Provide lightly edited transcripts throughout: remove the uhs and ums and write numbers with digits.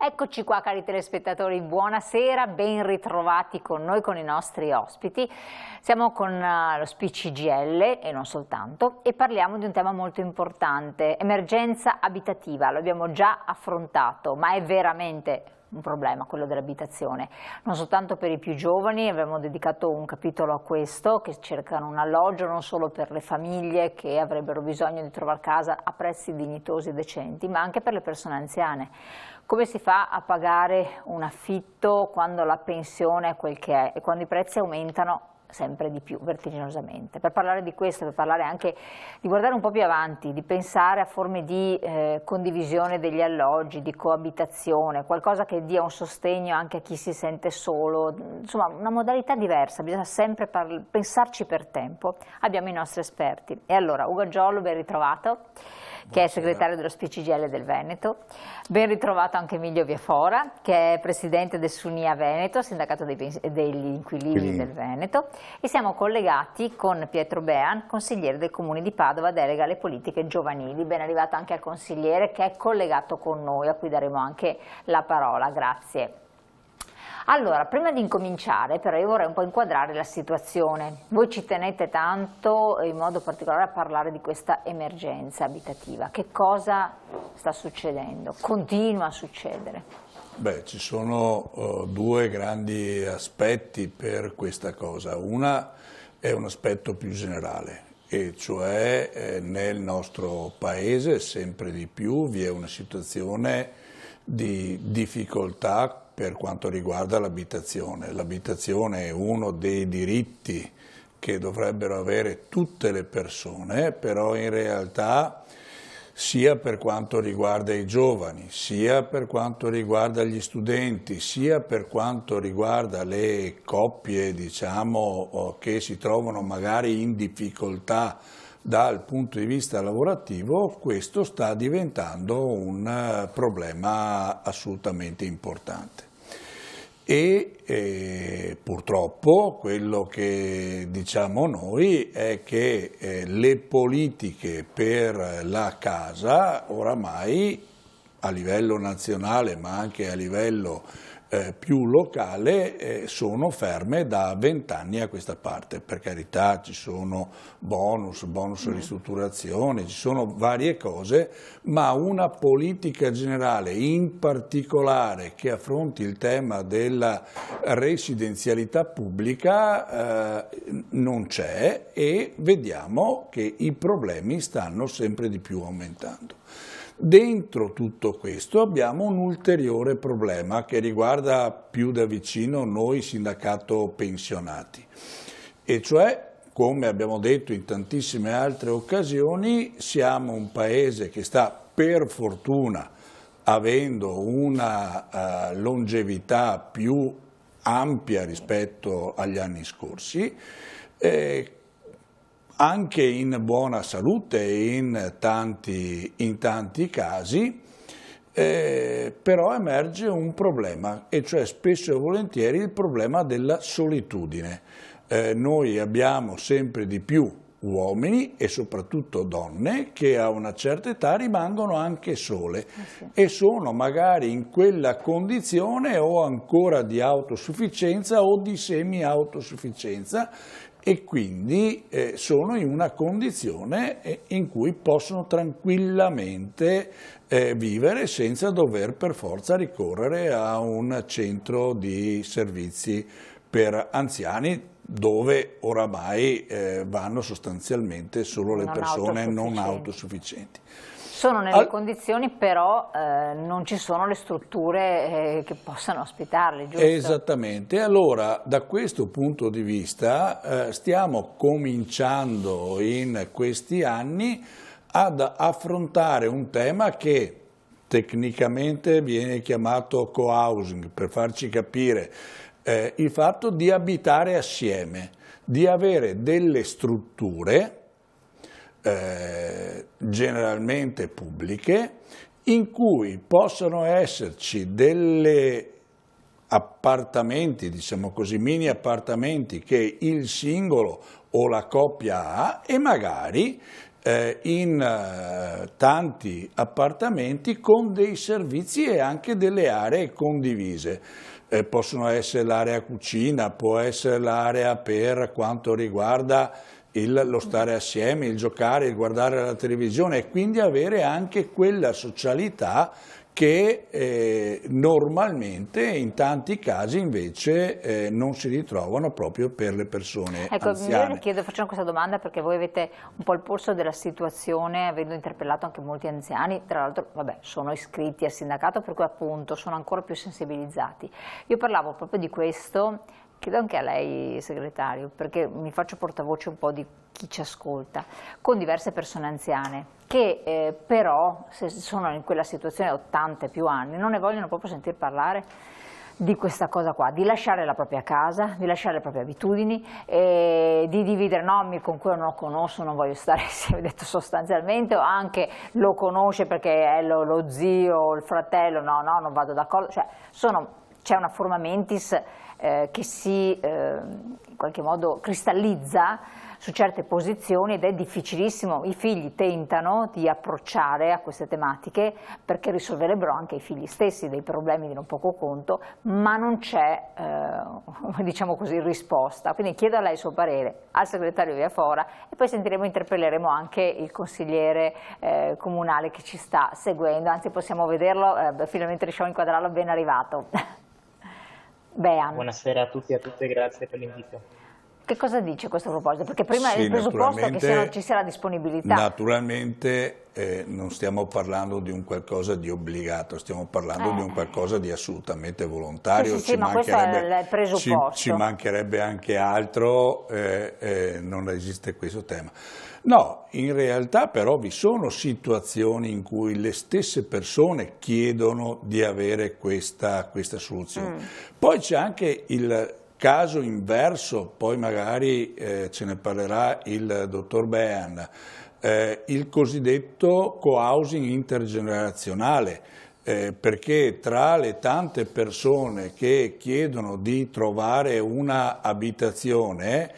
Eccoci qua cari telespettatori, buonasera, ben ritrovati con noi, con i nostri ospiti. Siamo con lo SPCGIL e non soltanto e parliamo di un tema molto importante, emergenza abitativa, lo abbiamo già affrontato, ma è veramente un problema quello dell'abitazione, non soltanto per i più giovani, abbiamo dedicato un capitolo a questo, che cercano un alloggio non solo per le famiglie che avrebbero bisogno di trovare casa a prezzi dignitosi e decenti, ma anche per le persone anziane. Come si fa a pagare un affitto quando la pensione è quel che è e quando i prezzi aumentano sempre di più, vertiginosamente? Per parlare di questo, per parlare anche di guardare un po' più avanti, di pensare a forme di condivisione degli alloggi, di coabitazione, qualcosa che dia un sostegno anche a chi si sente solo, insomma una modalità diversa, bisogna sempre pensarci per tempo. Abbiamo i nostri esperti. E allora Ugo Giollo, ben ritrovato, che è segretario dello SPCGIL del Veneto. Ben ritrovato anche Emilio Viafora, che è presidente del SUNIA Veneto, sindacato degli inquilini del Veneto, e siamo collegati con Pietro Bean, consigliere del Comune di Padova, delega alle politiche giovanili. Ben arrivato anche al consigliere che è collegato con noi, a cui daremo anche la parola. Grazie. Allora, prima di incominciare, però, io vorrei un po' inquadrare la situazione. Voi ci tenete tanto, in modo particolare, a parlare di questa emergenza abitativa. Che cosa sta succedendo? Continua a succedere? Beh, ci sono due grandi aspetti per questa cosa. Una è un aspetto più generale, e cioè nel nostro paese sempre di più vi è una situazione di difficoltà per quanto riguarda l'abitazione. L'abitazione è uno dei diritti che dovrebbero avere tutte le persone, però in realtà sia per quanto riguarda i giovani, sia per quanto riguarda gli studenti, sia per quanto riguarda le coppie, diciamo, che si trovano magari in difficoltà dal punto di vista lavorativo, questo sta diventando un problema assolutamente importante. E purtroppo quello che diciamo noi è che le politiche per la casa oramai a livello nazionale ma anche a livello più locale sono ferme da 20 anni a questa parte. Per carità ci sono bonus ristrutturazione, ci sono varie cose, ma una politica generale in particolare che affronti il tema della residenzialità pubblica non c'è, e vediamo che i problemi stanno sempre di più aumentando. Dentro tutto questo abbiamo un ulteriore problema che riguarda più da vicino noi sindacato pensionati, e cioè, come abbiamo detto in tantissime altre occasioni, siamo un paese che sta per fortuna avendo una longevità più ampia rispetto agli anni scorsi, anche in buona salute in tanti casi, però emerge un problema, e cioè spesso e volentieri il problema della solitudine. Noi abbiamo sempre di più uomini e soprattutto donne che a una certa età rimangono anche sole e sono magari in quella condizione o ancora di autosufficienza o di semi-autosufficienza, e quindi sono in una condizione in cui possono tranquillamente vivere senza dover per forza ricorrere a un centro di servizi per anziani dove oramai vanno sostanzialmente solo le persone non autosufficienti. Sono nelle condizioni, però non ci sono le strutture che possano ospitarli, giusto? Esattamente. Allora, da questo punto di vista stiamo cominciando in questi anni ad affrontare un tema che tecnicamente viene chiamato co-housing, per farci capire il fatto di abitare assieme, di avere delle strutture generalmente pubbliche in cui possono esserci degli appartamenti, diciamo così, mini appartamenti che il singolo o la coppia ha, e magari in tanti appartamenti con dei servizi e anche delle aree condivise. Possono essere l'area cucina, può essere l'area per quanto riguarda lo stare assieme, il giocare, il guardare la televisione e quindi avere anche quella socialità che normalmente in tanti casi invece non si ritrovano proprio per le persone anziane. Io le chiedo, facciamo questa domanda perché voi avete un po' il polso della situazione, avendo interpellato anche molti anziani, tra l'altro sono iscritti al sindacato per cui appunto sono ancora più sensibilizzati. Io parlavo proprio di questo. Chiedo anche a lei, segretario, perché mi faccio portavoce un po' di chi ci ascolta, con diverse persone anziane che però, se sono in quella situazione 80 e più anni, non ne vogliono proprio sentir parlare di questa cosa qua, di lasciare la propria casa, di lasciare le proprie abitudini, di dividere, no, con quello non lo conosco, non voglio stare insieme, detto sostanzialmente, o anche lo conosce perché è lo zio, il fratello, no, non vado d'accordo, cioè c'è una forma mentis che si in qualche modo cristallizza su certe posizioni ed è difficilissimo. I figli tentano di approcciare a queste tematiche perché risolverebbero anche i figli stessi dei problemi di non poco conto, ma non c'è diciamo così risposta. Quindi chiedo a lei il suo parere, al segretario Viafora, e poi interpelleremo anche il consigliere comunale che ci sta seguendo, anzi possiamo vederlo, finalmente riusciamo a inquadrarlo, ben arrivato. Bean. Buonasera a tutti e a tutte, grazie per l'invito. Che cosa dice a questo proposito? Perché prima il presupposto è che ci sia la disponibilità. Naturalmente non stiamo parlando di un qualcosa di obbligato, stiamo parlando di un qualcosa di assolutamente volontario. Sì, ma questo è il presupposto. Ci mancherebbe anche altro, non esiste questo tema. No, in realtà però vi sono situazioni in cui le stesse persone chiedono di avere questa soluzione. Poi c'è anche il caso inverso, poi magari ce ne parlerà il dottor Bean, il cosiddetto co-housing intergenerazionale, perché tra le tante persone che chiedono di trovare una abitazione,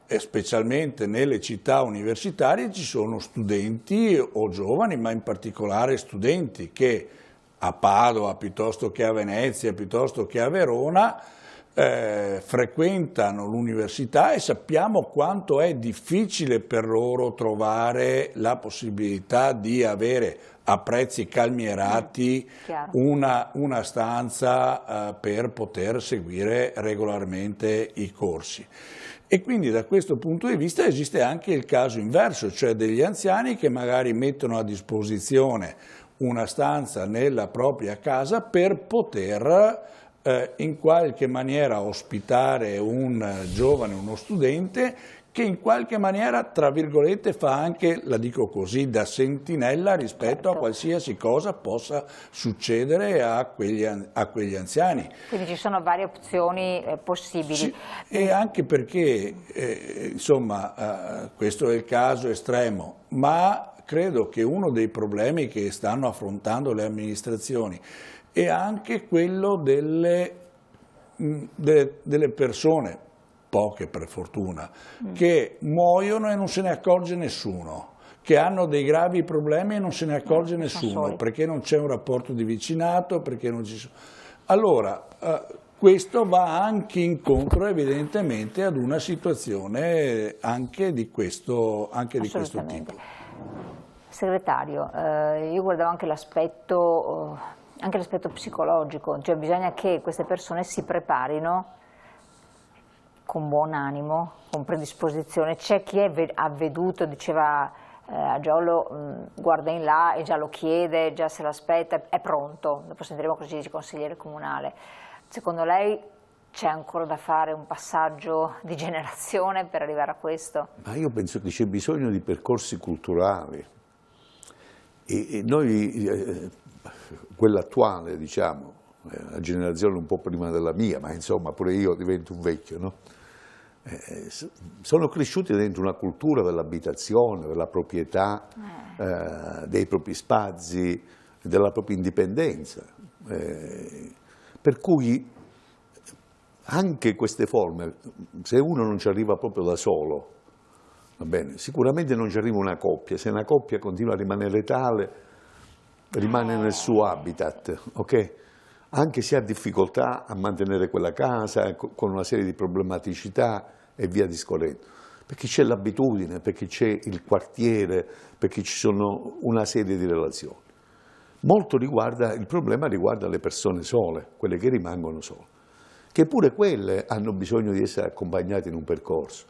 specialmente nelle città universitarie, ci sono studenti o giovani, ma in particolare studenti che a Padova, piuttosto che a Venezia, piuttosto che a Verona, frequentano l'università e sappiamo quanto è difficile per loro trovare la possibilità di avere a prezzi calmierati una stanza per poter seguire regolarmente i corsi. E quindi da questo punto di vista esiste anche il caso inverso, cioè degli anziani che magari mettono a disposizione una stanza nella propria casa per poter in qualche maniera ospitare un giovane, uno studente che in qualche maniera, tra virgolette, fa anche, la dico così, da sentinella rispetto a qualsiasi cosa possa succedere a quegli anziani. Quindi ci sono varie opzioni possibili. Sì, e anche perché, insomma, questo è il caso estremo, ma credo che uno dei problemi che stanno affrontando le amministrazioni è anche quello delle persone, poche per fortuna, che muoiono e non se ne accorge nessuno, che hanno dei gravi problemi e non se ne accorge nessuno, perché non c'è un rapporto di vicinato, perché non ci sono. Allora, questo va anche incontro evidentemente ad una situazione anche di questo tipo. Segretario, io guardavo anche l'aspetto psicologico, cioè bisogna che queste persone si preparino con buon animo, con predisposizione. C'è chi ha veduto, diceva a Giollo, guarda in là e già lo chiede, già se l'aspetta, è pronto. Dopo sentiremo cosa dice il consigliere comunale. Secondo lei c'è ancora da fare un passaggio di generazione per arrivare a questo? Ma io penso che c'è bisogno di percorsi culturali e noi, quella attuale, diciamo, la generazione un po' prima della mia, ma insomma pure io divento un vecchio, no? Sono cresciuti dentro una cultura dell'abitazione, della proprietà, dei propri spazi, della propria indipendenza, per cui anche queste forme, se uno non ci arriva proprio da solo, va bene? Sicuramente non ci arriva una coppia, se una coppia continua a rimanere tale, rimane nel suo habitat, ok? Anche se ha difficoltà a mantenere quella casa, con una serie di problematicità e via discorrendo, perché c'è l'abitudine, perché c'è il quartiere, perché ci sono una serie di relazioni. Il problema riguarda le persone sole, quelle che rimangono sole, che pure quelle hanno bisogno di essere accompagnate in un percorso,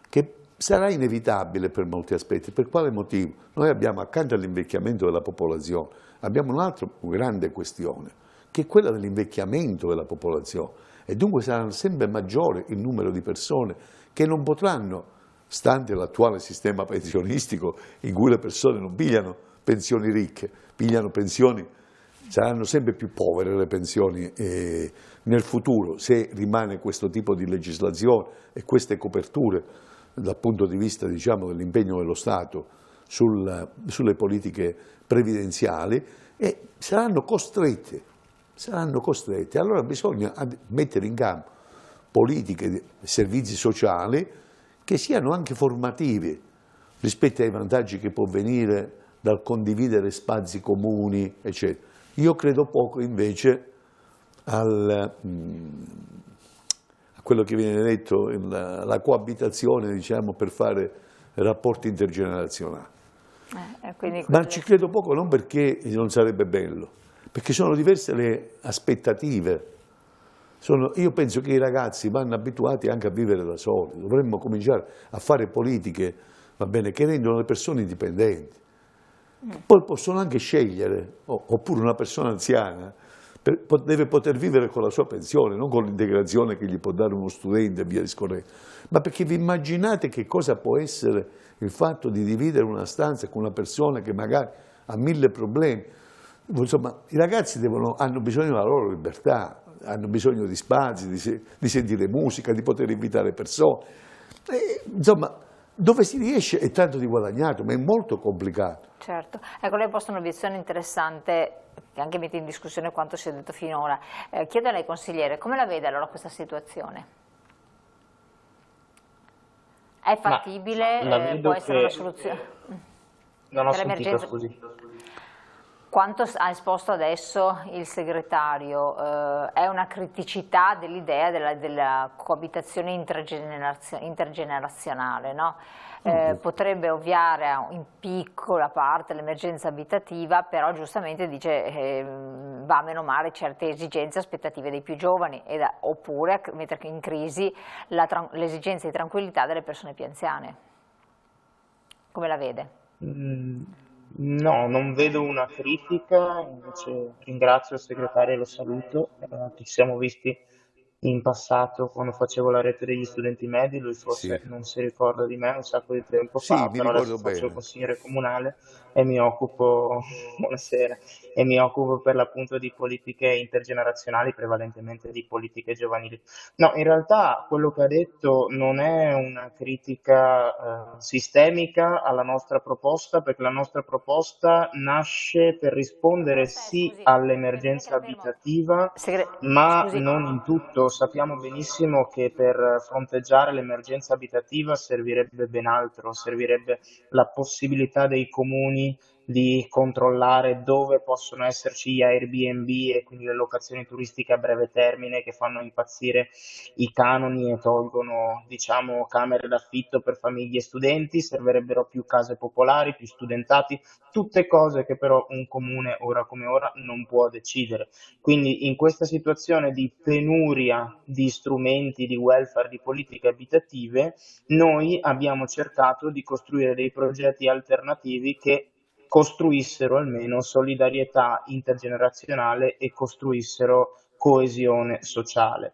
che sarà inevitabile per molti aspetti. Per quale motivo? Noi abbiamo, accanto all'invecchiamento della popolazione, abbiamo un'altra grande questione, che è quella dell'invecchiamento della popolazione, e dunque sarà sempre maggiore il numero di persone che non potranno, stante l'attuale sistema pensionistico in cui le persone non pigliano pensioni ricche, pigliano pensioni, saranno sempre più povere le pensioni nel futuro, se rimane questo tipo di legislazione e queste coperture dal punto di vista, diciamo, dell'impegno dello Stato sulle politiche previdenziali, e saranno costrette. Allora bisogna mettere in campo politiche, servizi sociali che siano anche formativi rispetto ai vantaggi che può venire dal condividere spazi comuni, eccetera. Io credo poco invece a quello che viene detto, la coabitazione, diciamo, per fare rapporti intergenerazionali. Ma ci credo poco non perché non sarebbe bello, perché sono diverse le aspettative. Io penso che i ragazzi vanno abituati anche a vivere da soli, dovremmo cominciare a fare politiche, va bene, che rendono le persone indipendenti. Poi possono anche scegliere, oppure una persona anziana deve poter vivere con la sua pensione, non con l'integrazione che gli può dare uno studente e via discorrendo. Ma perché vi immaginate che cosa può essere il fatto di dividere una stanza con una persona che magari ha 1000 problemi? Insomma, i ragazzi hanno bisogno della loro libertà, hanno bisogno di spazi, di sentire musica, di poter invitare persone. Insomma, dove si riesce è tanto di guadagnato, ma è molto complicato. Certo, ecco, lei ha posto un'obiezione interessante che anche mette in discussione quanto si è detto finora. Chiedo a lei, consigliere, come la vede allora questa situazione? È fattibile? Può essere una soluzione? Non ho sentito, scusi. Quanto ha esposto adesso il segretario è una criticità dell'idea della coabitazione intergenerazionale, no? Potrebbe ovviare in piccola parte l'emergenza abitativa, però giustamente dice va a menomare certe esigenze e aspettative dei più giovani, oppure a mettere in crisi l'esigenza di tranquillità delle persone più anziane. Come la vede? No, non vedo una critica, invece ringrazio il segretario e lo saluto. Ci siamo visti in passato quando facevo la rete degli studenti medi, lui forse non si ricorda di me un sacco di tempo fa, però adesso faccio il consigliere comunale e mi occupo, buonasera, e mi occupo per l'appunto di politiche intergenerazionali, prevalentemente di politiche giovanili. No, in realtà quello che ha detto non è una critica sistemica alla nostra proposta, perché la nostra proposta nasce per rispondere sì all'emergenza abitativa, ma non in tutto. Sappiamo benissimo che per fronteggiare l'emergenza abitativa servirebbe ben altro, servirebbe la possibilità dei comuni di controllare dove possono esserci gli Airbnb e quindi le locazioni turistiche a breve termine che fanno impazzire i canoni e tolgono, diciamo, camere d'affitto per famiglie e studenti. Servirebbero più case popolari, più studentati, tutte cose che però un comune ora come ora non può decidere. Quindi in questa situazione di penuria di strumenti di welfare, di politiche abitative, noi abbiamo cercato di costruire dei progetti alternativi che costruissero almeno solidarietà intergenerazionale e costruissero coesione sociale.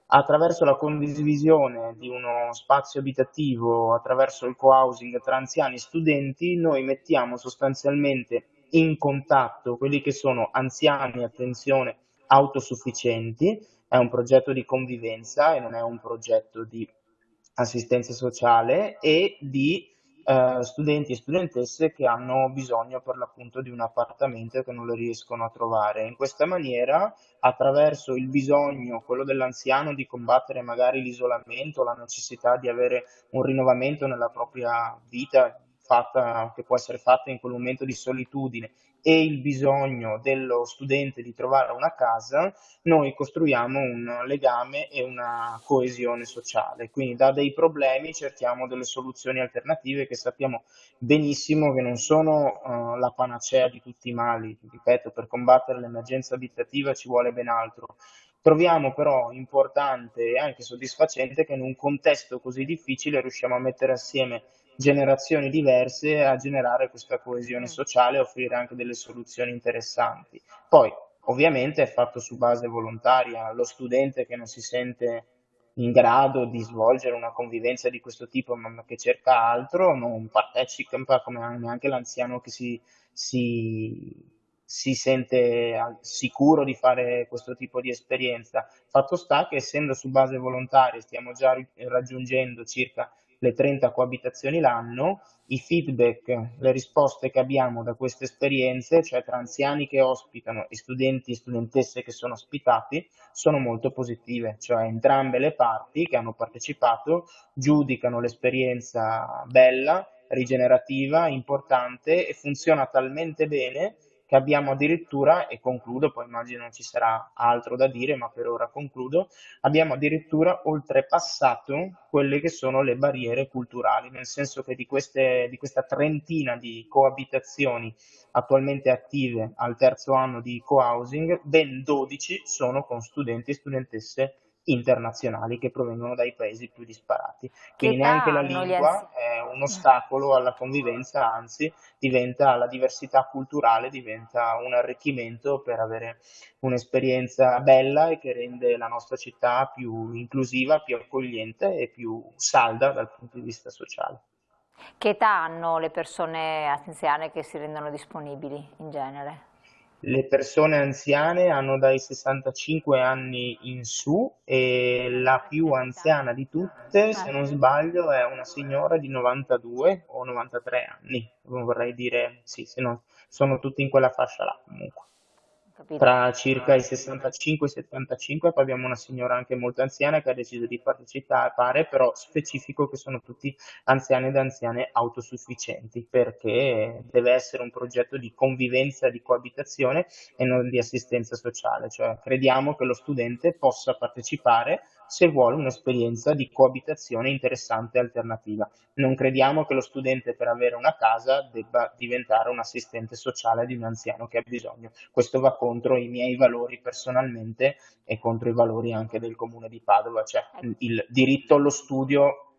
Attraverso la condivisione di uno spazio abitativo, attraverso il co-housing tra anziani e studenti, noi mettiamo sostanzialmente in contatto quelli che sono anziani, attenzione, autosufficienti. È un progetto di convivenza e non è un progetto di assistenza sociale e di studenti e studentesse che hanno bisogno per l'appunto di un appartamento e che non lo riescono a trovare. In questa maniera, attraverso il bisogno, quello dell'anziano, di combattere magari l'isolamento, la necessità di avere un rinnovamento nella propria vita che può essere fatta in quel momento di solitudine, e il bisogno dello studente di trovare una casa, noi costruiamo un legame e una coesione sociale. Quindi da dei problemi cerchiamo delle soluzioni alternative che sappiamo benissimo che non sono la panacea di tutti i mali. Ripeto, per combattere l'emergenza abitativa ci vuole ben altro. Troviamo però importante e anche soddisfacente che in un contesto così difficile riusciamo a mettere assieme generazioni diverse, a generare questa coesione sociale e offrire anche delle soluzioni interessanti. Poi, ovviamente, è fatto su base volontaria. Lo studente che non si sente in grado di svolgere una convivenza di questo tipo, ma che cerca altro, non partecipa, come neanche l'anziano che si sente sicuro di fare questo tipo di esperienza. Fatto sta che, essendo su base volontaria, stiamo già raggiungendo circa le 30 coabitazioni l'anno. I feedback, le risposte che abbiamo da queste esperienze, cioè tra anziani che ospitano e studenti e studentesse che sono ospitati, sono molto positive, cioè entrambe le parti che hanno partecipato giudicano l'esperienza bella, rigenerativa, importante, e funziona talmente bene che abbiamo addirittura, e concludo, poi immagino non ci sarà altro da dire, ma per ora concludo, abbiamo addirittura oltrepassato quelle che sono le barriere culturali, nel senso che di questa trentina di coabitazioni attualmente attive al terzo anno di co-housing, ben 12 sono con studenti e studentesse internazionali che provengono dai paesi più disparati. Che Quindi età neanche la hanno gli lingua è un ostacolo alla convivenza, anzi la diversità culturale diventa un arricchimento per avere un'esperienza bella e che rende la nostra città più inclusiva, più accogliente e più salda dal punto di vista sociale. Che età hanno le persone anziane che si rendono disponibili in genere? Le persone anziane hanno dai 65 anni in su e la più anziana di tutte, se non sbaglio, è una signora di 92 o 93 anni. Non vorrei dire, sì, se no, sono tutti in quella fascia là comunque. Capito? Tra circa i 65 e i 75, poi abbiamo una signora anche molto anziana che ha deciso di partecipare, però specifico che sono tutti anziani ed anziane autosufficienti, perché deve essere un progetto di convivenza, di coabitazione e non di assistenza sociale, cioè crediamo che lo studente possa partecipare se vuole un'esperienza di coabitazione interessante e alternativa. Non crediamo che lo studente, per avere una casa, debba diventare un assistente sociale di un anziano che ha bisogno. Questo va contro i miei valori personalmente e contro i valori anche del Comune di Padova. Cioè, il diritto allo studio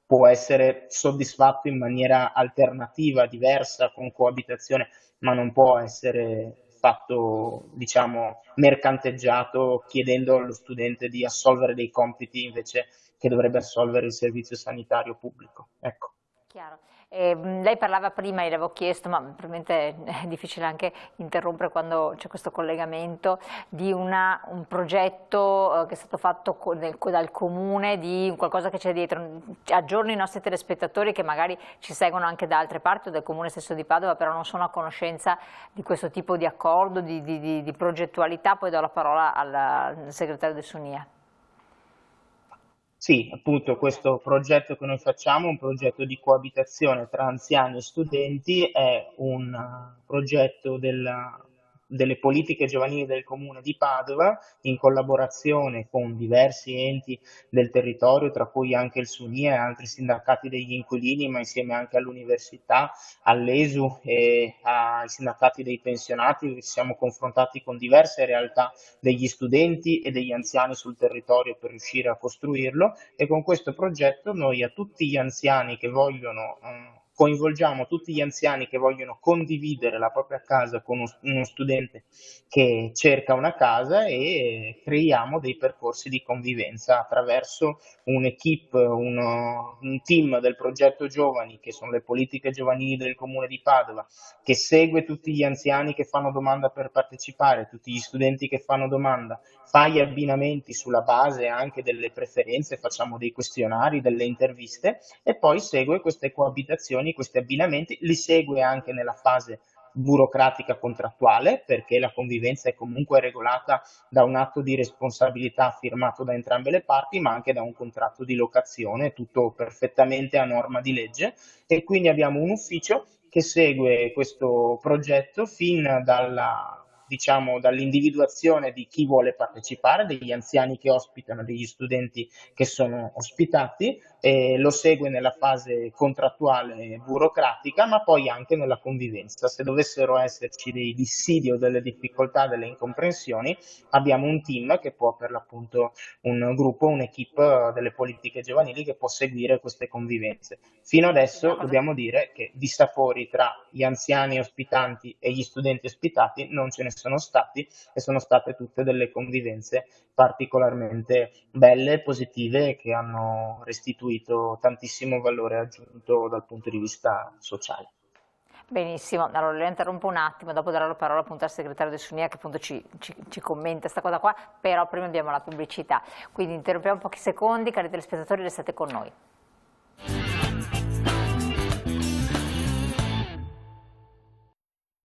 può essere soddisfatto in maniera alternativa, diversa, con coabitazione, ma non può essere fatto, diciamo, mercanteggiato, chiedendo allo studente di assolvere dei compiti invece che dovrebbe assolvere il servizio sanitario pubblico. Ecco. Chiaro. Lei parlava prima, e le avevo chiesto, ma probabilmente è difficile anche interrompere quando c'è questo collegamento, di un progetto che è stato fatto dal Comune, di qualcosa che c'è dietro. Aggiorno i nostri telespettatori che magari ci seguono anche da altre parti o del Comune stesso di Padova, però non sono a conoscenza di questo tipo di accordo, di progettualità. Poi do la parola al segretario del Sunia. Sì, appunto questo progetto che noi facciamo, un progetto di coabitazione tra anziani e studenti, è un progetto delle politiche giovanili del Comune di Padova, in collaborazione con diversi enti del territorio, tra cui anche il SUNIA e altri sindacati degli inquilini, ma insieme anche all'università, all'ESU e ai sindacati dei pensionati. Ci siamo confrontati con diverse realtà degli studenti e degli anziani sul territorio per riuscire a costruirlo, e con questo progetto noi a tutti gli anziani che vogliono coinvolgiamo tutti gli anziani che vogliono condividere la propria casa con uno studente che cerca una casa, e creiamo dei percorsi di convivenza attraverso un'equipe, un team del progetto Giovani, che sono le politiche giovanili del Comune di Padova, che segue tutti gli anziani che fanno domanda per partecipare, tutti gli studenti che fanno domanda, fa gli abbinamenti sulla base anche delle preferenze, facciamo dei questionari, delle interviste, e poi segue queste coabitazioni convenzioni, questi abbinamenti, li segue anche nella fase burocratica contrattuale, perché la convivenza è comunque regolata da un atto di responsabilità firmato da entrambe le parti, ma anche da un contratto di locazione, tutto perfettamente a norma di legge, e quindi abbiamo un ufficio che segue questo progetto fin dall'individuazione di chi vuole partecipare, degli anziani che ospitano, degli studenti che sono ospitati, e lo segue nella fase contrattuale e burocratica, ma poi anche nella convivenza. Se dovessero esserci dei dissidi o delle difficoltà, delle incomprensioni, abbiamo un team che può, per l'appunto, un gruppo, un'equipe delle politiche giovanili che può seguire queste convivenze. Fino adesso dobbiamo dire che dissapori tra gli anziani ospitanti e gli studenti ospitati non ce ne sono stati, e sono state tutte delle convivenze particolarmente belle e positive, che hanno restituito tantissimo valore aggiunto dal punto di vista sociale. Benissimo, allora le interrompo un attimo, dopo darò la parola appunto al segretario del Sunia che appunto ci commenta questa cosa qua, però prima abbiamo la pubblicità, quindi interrompiamo pochi secondi, cari telespettatori, restate con noi.